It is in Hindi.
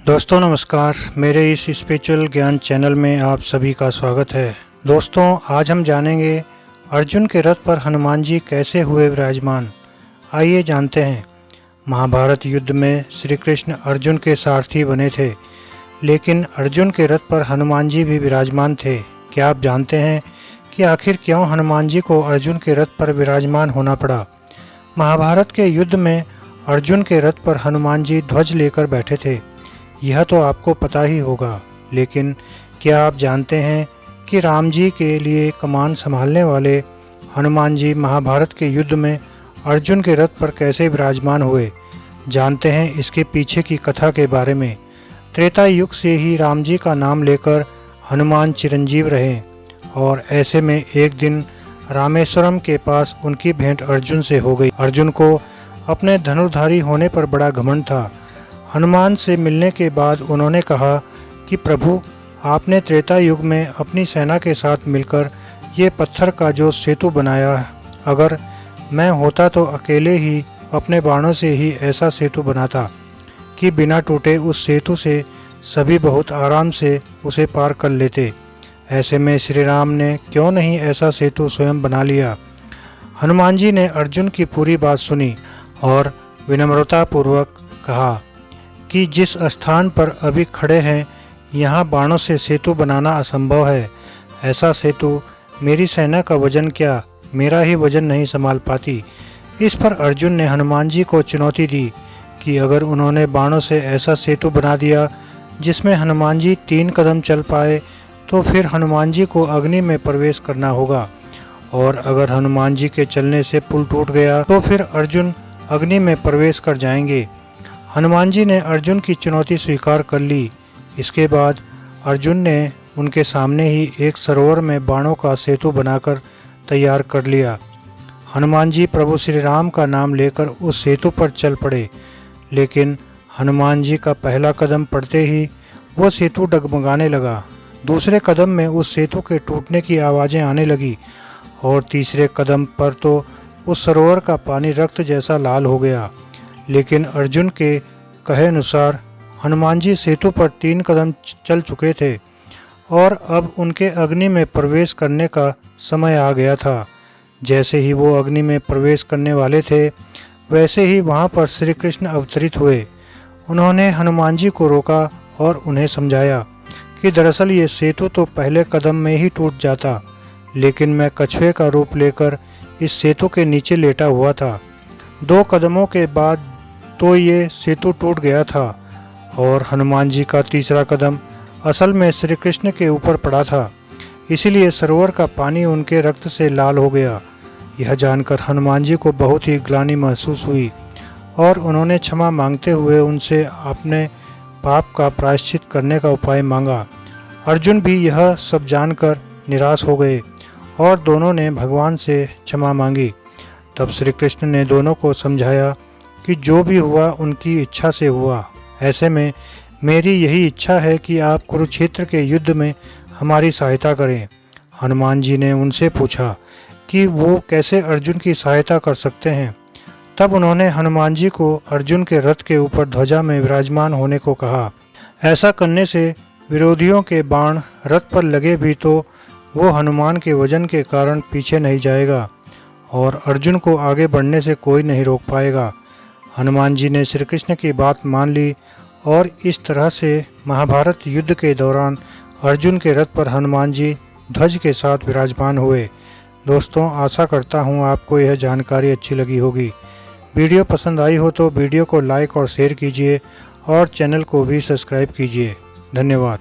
दोस्तों नमस्कार, मेरे इस स्पिरिचुअल ज्ञान चैनल में आप सभी का स्वागत है। दोस्तों आज हम जानेंगे अर्जुन के रथ पर हनुमान जी कैसे हुए विराजमान। आइए जानते हैं। महाभारत युद्ध में श्री कृष्ण अर्जुन के सारथी बने थे, लेकिन अर्जुन के रथ पर हनुमान जी भी विराजमान थे। क्या आप जानते हैं कि आखिर क्यों हनुमान जी को अर्जुन के रथ पर विराजमान होना पड़ा? महाभारत के युद्ध में अर्जुन के रथ पर हनुमान जी ध्वज लेकर बैठे थे, यह तो आपको पता ही होगा। लेकिन क्या आप जानते हैं कि राम जी के लिए कमान संभालने वाले हनुमान जी महाभारत के युद्ध में अर्जुन के रथ पर कैसे विराजमान हुए? जानते हैं इसके पीछे की कथा के बारे में। त्रेता युग से ही राम जी का नाम लेकर हनुमान चिरंजीव रहे, और ऐसे में एक दिन रामेश्वरम के पास उनकी भेंट अर्जुन से हो गई। अर्जुन को अपने धनुर्धारी होने पर बड़ा घमंड था। हनुमान से मिलने के बाद उन्होंने कहा कि प्रभु, आपने त्रेता युग में अपनी सेना के साथ मिलकर ये पत्थर का जो सेतु बनाया, अगर मैं होता तो अकेले ही अपने बाणों से ही ऐसा सेतु बनाता कि बिना टूटे उस सेतु से सभी बहुत आराम से उसे पार कर लेते। ऐसे में श्री राम ने क्यों नहीं ऐसा सेतु स्वयं बना लिया? हनुमान जी ने अर्जुन की पूरी बात सुनी और विनम्रतापूर्वक कहा कि जिस स्थान पर अभी खड़े हैं यहाँ बाणों से सेतु बनाना असंभव है। ऐसा सेतु मेरी सेना का वजन क्या, मेरा ही वजन नहीं संभाल पाती। इस पर अर्जुन ने हनुमान जी को चुनौती दी कि अगर उन्होंने बाणों से ऐसा सेतु बना दिया जिसमें हनुमान जी 3 कदम चल पाए, तो फिर हनुमान जी को अग्नि में प्रवेश करना होगा, और अगर हनुमान जी के चलने से पुल टूट गया तो फिर अर्जुन अग्नि में प्रवेश कर जाएंगे। हनुमान जी ने अर्जुन की चुनौती स्वीकार कर ली। इसके बाद अर्जुन ने उनके सामने ही एक सरोवर में बाणों का सेतु बनाकर तैयार कर लिया। हनुमान जी प्रभु श्री राम का नाम लेकर उस सेतु पर चल पड़े, लेकिन हनुमान जी का पहला कदम पड़ते ही वो सेतु डगमगाने लगा। दूसरे कदम में उस सेतु के टूटने की आवाज़ें आने लगी, और तीसरे कदम पर तो उस सरोवर का पानी रक्त जैसा लाल हो गया। लेकिन अर्जुन के कहे अनुसार हनुमान जी सेतु पर 3 कदम चल चुके थे, और अब उनके अग्नि में प्रवेश करने का समय आ गया था। जैसे ही वो अग्नि में प्रवेश करने वाले थे, वैसे ही वहाँ पर श्री कृष्ण अवतरित हुए। उन्होंने हनुमान जी को रोका और उन्हें समझाया कि दरअसल ये सेतु तो पहले कदम में ही टूट जाता, लेकिन मैं कछुए का रूप लेकर इस सेतु के नीचे लेटा हुआ था। 2 कदमों के बाद तो ये सेतु टूट गया था, और हनुमान जी का तीसरा कदम असल में श्री कृष्ण के ऊपर पड़ा था, इसीलिए सरोवर का पानी उनके रक्त से लाल हो गया। यह जानकर हनुमान जी को बहुत ही ग्लानि महसूस हुई, और उन्होंने क्षमा मांगते हुए उनसे अपने पाप का प्रायश्चित करने का उपाय मांगा। अर्जुन भी यह सब जानकर निराश हो गए, और दोनों ने भगवान से क्षमा मांगी। तब श्री कृष्ण ने दोनों को समझाया कि जो भी हुआ उनकी इच्छा से हुआ। ऐसे में मेरी यही इच्छा है कि आप कुरुक्षेत्र के युद्ध में हमारी सहायता करें। हनुमान जी ने उनसे पूछा कि वो कैसे अर्जुन की सहायता कर सकते हैं। तब उन्होंने हनुमान जी को अर्जुन के रथ के ऊपर ध्वजा में विराजमान होने को कहा। ऐसा करने से विरोधियों के बाण रथ पर लगे भी तो वो हनुमान के वजन के कारण पीछे नहीं जाएगा, और अर्जुन को आगे बढ़ने से कोई नहीं रोक पाएगा। हनुमान जी ने श्री कृष्ण की बात मान ली, और इस तरह से महाभारत युद्ध के दौरान अर्जुन के रथ पर हनुमान जी ध्वज के साथ विराजमान हुए। दोस्तों आशा करता हूँ आपको यह जानकारी अच्छी लगी होगी। वीडियो पसंद आई हो तो वीडियो को लाइक और शेयर कीजिए, और चैनल को भी सब्सक्राइब कीजिए। धन्यवाद।